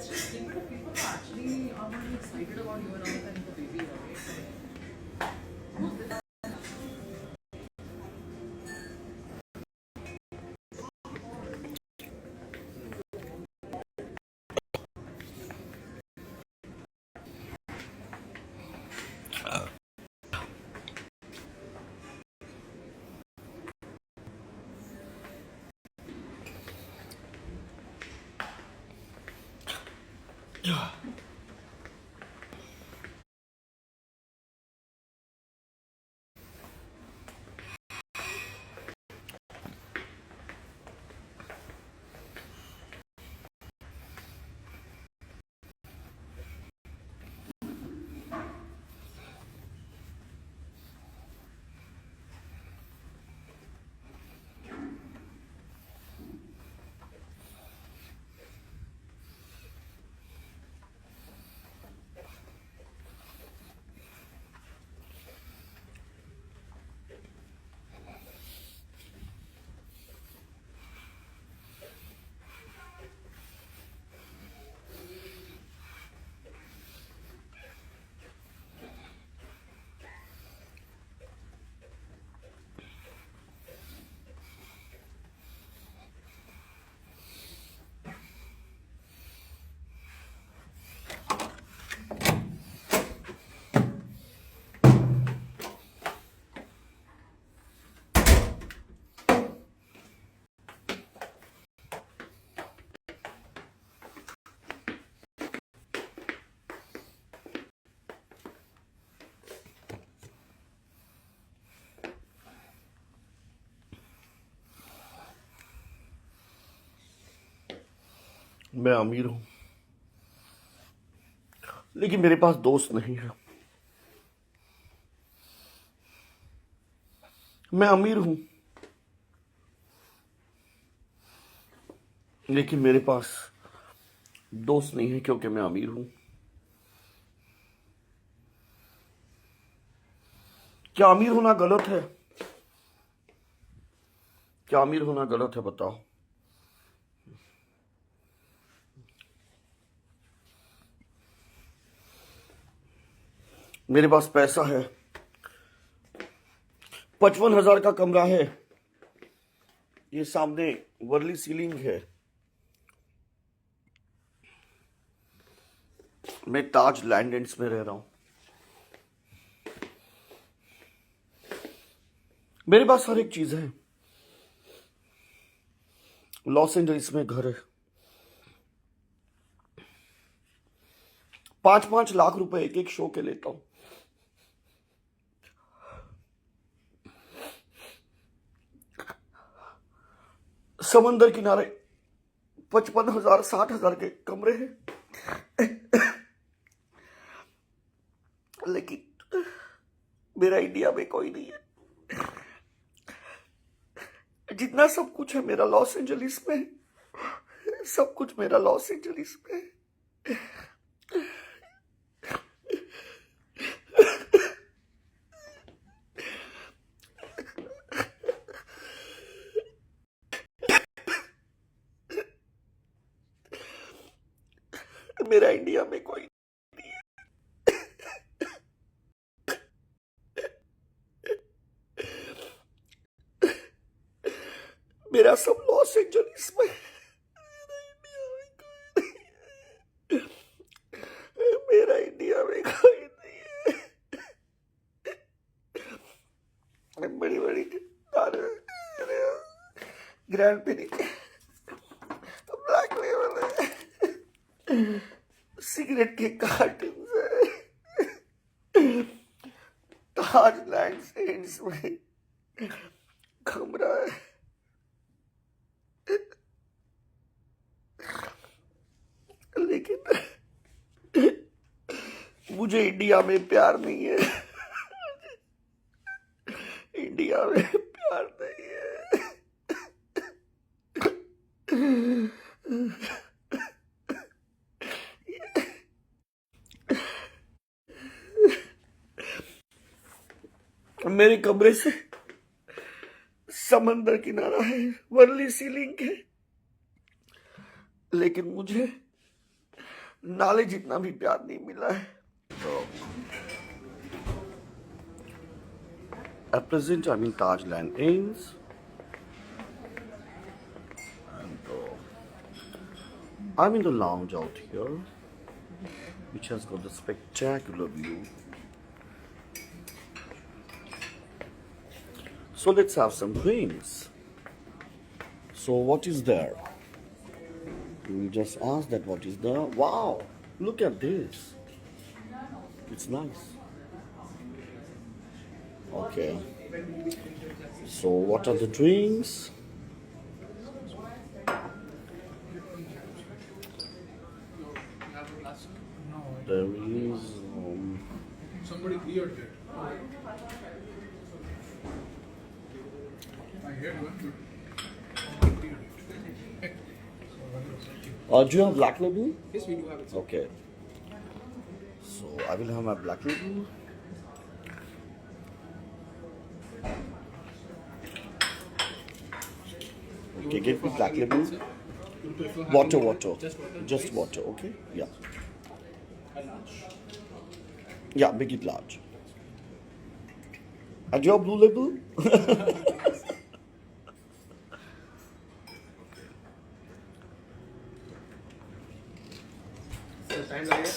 interesting, but if people are actually are not excited about you and all the time for baby, right? मैं अमीर हूं, लेकिन मेरे पास दोस्त नहीं है। मैं अमीर हूं, लेकिन मेरे पास दोस्त नहीं है क्योंकि मैं अमीर हूं। क्या अमीर होना गलत है? क्या अमीर होना गलत है? बताओ। मेरे पास पैसा है, 55,000 का कमरा है, ये सामने वर्ली सीलिंग है, मैं ताज लैंडेंस में रह रहा हूं। मेरे पास हर एक चीज है। लॉस एंजलिस में घर है, 5-5 लाख रुपए एक एक शो के लेता हूं। समंदर किनारे 55,000 60,000 के कमरे हैं, लेकिन मेरा इंडिया में कोई नहीं है। जितना सब कुछ है मेरा लॉस एंजलिस में, सब कुछ मेरा लॉस एंजलिस में। मेरा इंडिया में कोई, मेरा सब लॉस एंजलिस में। मेरा इंडिया में कोई नहीं है। बड़ी बड़ी ग्रैंड पेनी ब्लैक लेवल है, सिगरेट के कार्टन है, ताज लैंड सेंड्स में कमरा है। लेकिन मुझे इंडिया में प्यार नहीं है। इंडिया में प्यार नहीं है। मेरे कमरे से समंदर किनारा है, वर्ली सीलिंग है, लेकिन मुझे नाले जितना भी प्यार नहीं मिला है. So, at present I'm in Tajland Inns. And I'm in the lounge out here, which has got the spectacular view. So let's have some drinks. So what is there? We just ask that what is there. Wow, look at this. It's nice. Okay. So what are the drinks? There is Somebody cleared it. I heard one good. do you have black label? Yes, we do have it. Okay. So I will have my black label. Okay, give me black label. Water. Just water, okay? Yeah. Yeah, make it large. And your blue label? So time lagेगा?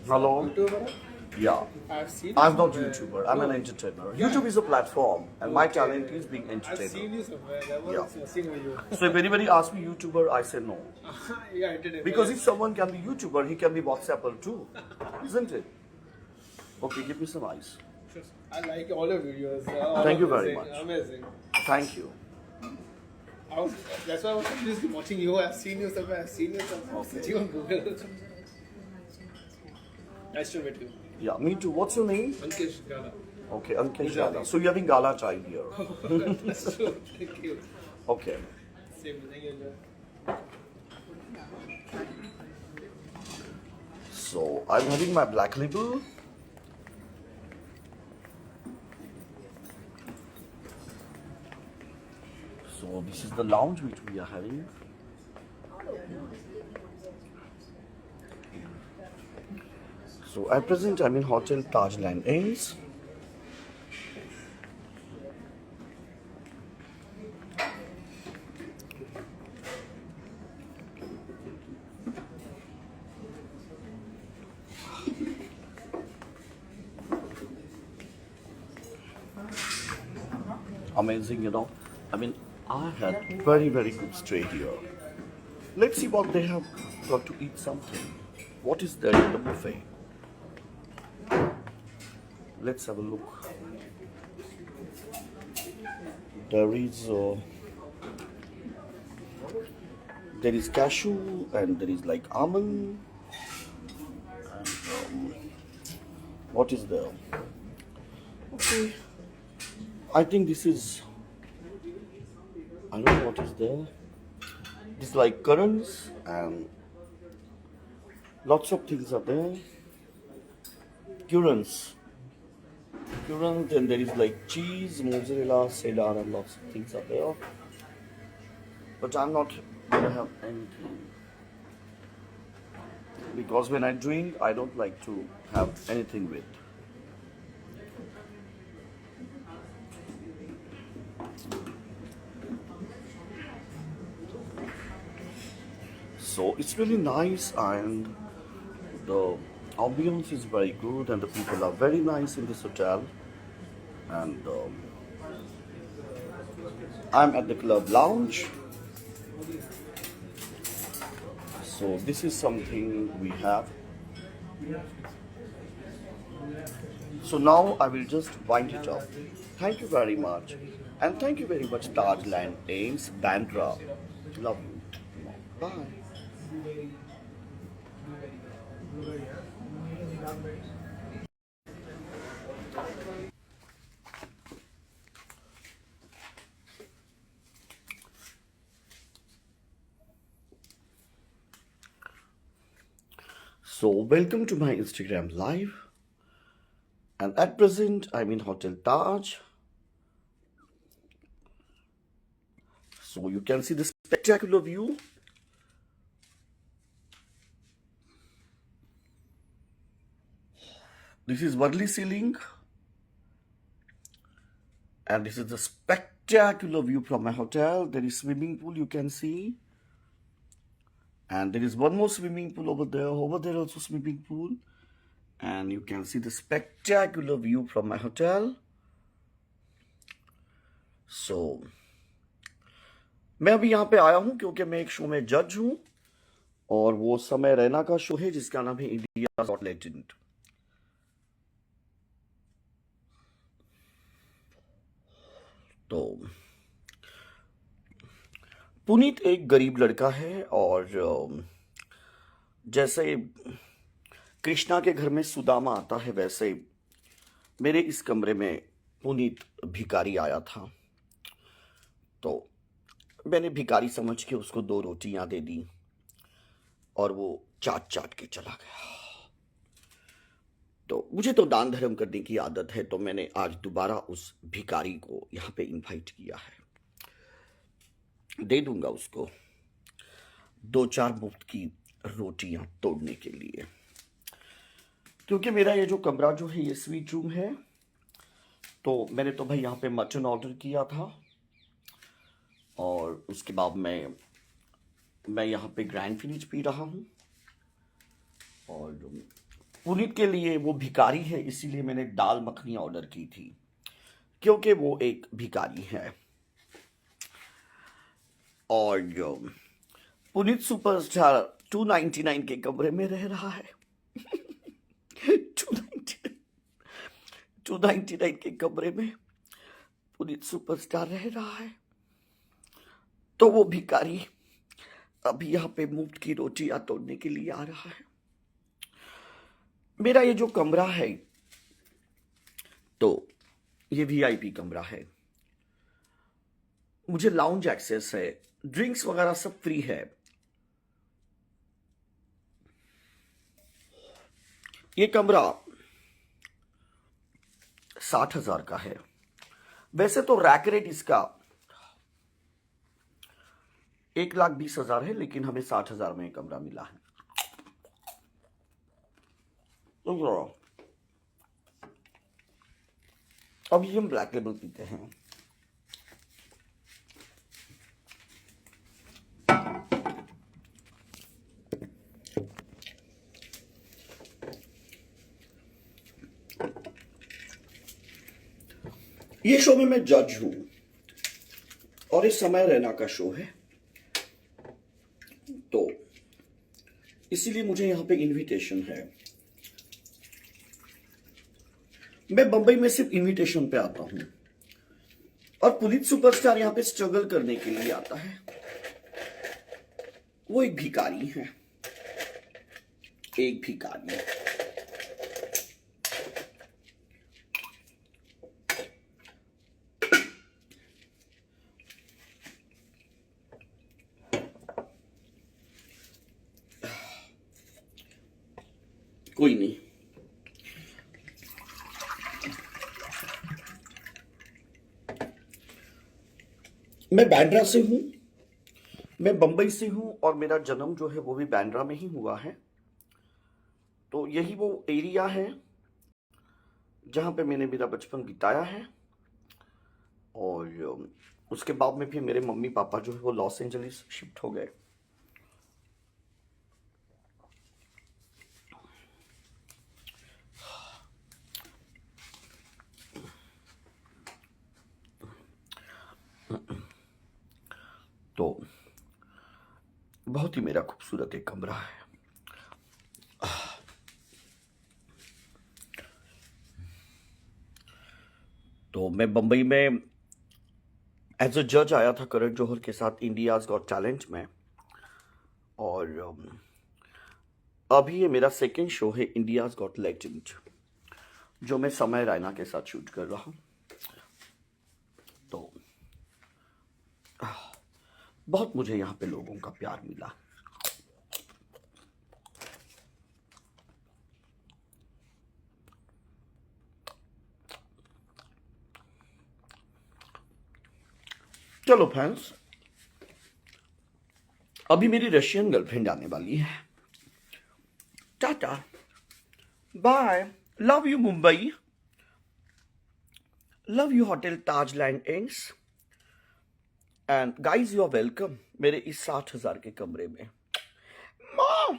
Hello? YouTuber? Yeah. I've seen. I'm not somewhere. YouTuber, I'm an entertainer. YouTube is a platform and my talent is being I've seen entertainer. you somewhere. That was Yeah. seeing you. So if anybody asks me YouTuber, I say no. Yeah, entertainment. Because if someone can be YouTuber, he can be WhatsApper too. Isn't it? Okay, give me some ice. I like all your videos. All Thank you very amazing, much. Amazing. Thank you. That's why I was just watching you. I've seen you somewhere. I've seen you somewhere. Okay. See you on Google. Nice to meet you. Yeah, me too. What's your name? Ankesh Gala. Okay, Ankesh Gala. So you're having gala chai here. That's true. Thank you. Okay. Same. Thank you. So I'm having my black label. So this is the lounge which we are having. So at present I'm in Hotel Tajland Inns. Amazing, you know. I mean, I had very good stay here. Let's see what they have got to eat something. What is there in the buffet? Let's have a look. There is cashew and there is like almond. And what is there? Okay. I think this is, I don't know what is there. This is like currants and lots of things are there. Currants, and there is like cheese, mozzarella, cheddar, and lots of things are there. But I'm not gonna have anything because when I drink, I don't like to have anything with. So it's really nice and the ambience is very good and the people are very nice in this hotel. And I'm at the club lounge. So this is something we have. So now I will just wind it up. Thank you very much. And thank you very much Tajland Inns, Bandra. Love you. Bye. So welcome to my Instagram live, and at present I'm in Hotel Taj. So you can see the spectacular view. This is Worli ceiling, and this is the spectacular view from my hotel. There is swimming pool you can see, and there is one more swimming pool over there. Over there also swimming pool, and you can see the spectacular view from my hotel. So मैं अभी यहाँ पे आया हूँ क्योंकि मैं एक show में जज हूँ, और वो समय रैना का शो है जिसका नाम है इंडिया गॉट लेजेंड। तो पुनीत एक गरीब लड़का है, और जैसे कृष्णा के घर में सुदामा आता है वैसे मेरे इस कमरे में पुनीत भिखारी आया था। तो मैंने भिखारी समझ के उसको 2 रोटियां दे दी और वो चाट चाट के चला गया। तो मुझे तो दान धर्म करने की आदत है, तो मैंने आज दोबारा उस भिखारी को यहाँ पे इनवाइट किया है। दे दूंगा उसको 2-4 मुफ्त की रोटियां तोड़ने के लिए, क्योंकि मेरा ये जो कमरा जो है ये स्वीट रूम है। तो मैंने तो भाई यहाँ पे मटन ऑर्डर किया था, और उसके बाद मैं यहाँ पे ग्रैंड फिनिश पी रहा हूँ। और पुनीत के लिए, वो भिखारी है इसीलिए मैंने दाल मखनी ऑर्डर की थी, क्योंकि वो एक भिखारी है। और पुनीत सुपरस्टार 299 के कमरे में रह रहा है। 299 के कमरे में पुनीत सुपरस्टार रह रहा है। तो वो भिखारी अभी यहाँ पे मुफ्त की रोटियां तोड़ने के लिए आ रहा है। मेरा ये जो कमरा है, तो ये वीआईपी कमरा है, मुझे लाउंज एक्सेस है, ड्रिंक्स वगैरह सब फ्री है। ये कमरा 60,000 का है। वैसे तो रैक रेट इसका 1,20,000 है, लेकिन हमें 60,000 में कमरा मिला है। तो अभी हम ब्लैक लेबल पीते हैं। ये शो में मैं जज हूं, और इस समय रैना का शो है, तो इसीलिए मुझे यहां पे इनविटेशन है। मैं बंबई में सिर्फ इनविटेशन पे आता हूं, और पुनीत सुपरस्टार यहां पे स्ट्रगल करने के लिए आता है। वो एक भिखारी है, एक भिखारी। कोई नहीं, मैं बांद्रा से हूं, मैं बंबई से हूं, और मेरा जन्म जो है वो भी बांद्रा में ही हुआ है। तो यही वो एरिया है जहां पे मैंने मेरा बचपन बिताया है। और उसके बाद में फिर मेरे मम्मी पापा जो है वो लॉस एंजलिस शिफ्ट हो गए। तो बहुत ही मेरा खूबसूरत एक कमरा है। तो मैं बंबई में एज अ जज आया था करण जौहर के साथ इंडियाज गॉट टैलेंट में, और अभी ये मेरा सेकंड शो है इंडियाज गॉट लेजेंड, जो मैं समय रैना के साथ शूट कर रहा हूँ। तो बहुत मुझे यहाँ पे लोगों का प्यार मिला। चलो फ्रेंड्स, अभी मेरी रशियन गर्लफ्रेंड आने वाली है। Tata, bye. Love you, Mumbai. Love you, Hotel Tajland Inns. And guys, you are welcome मेरे इस 60,000 के कमरे में. Mom!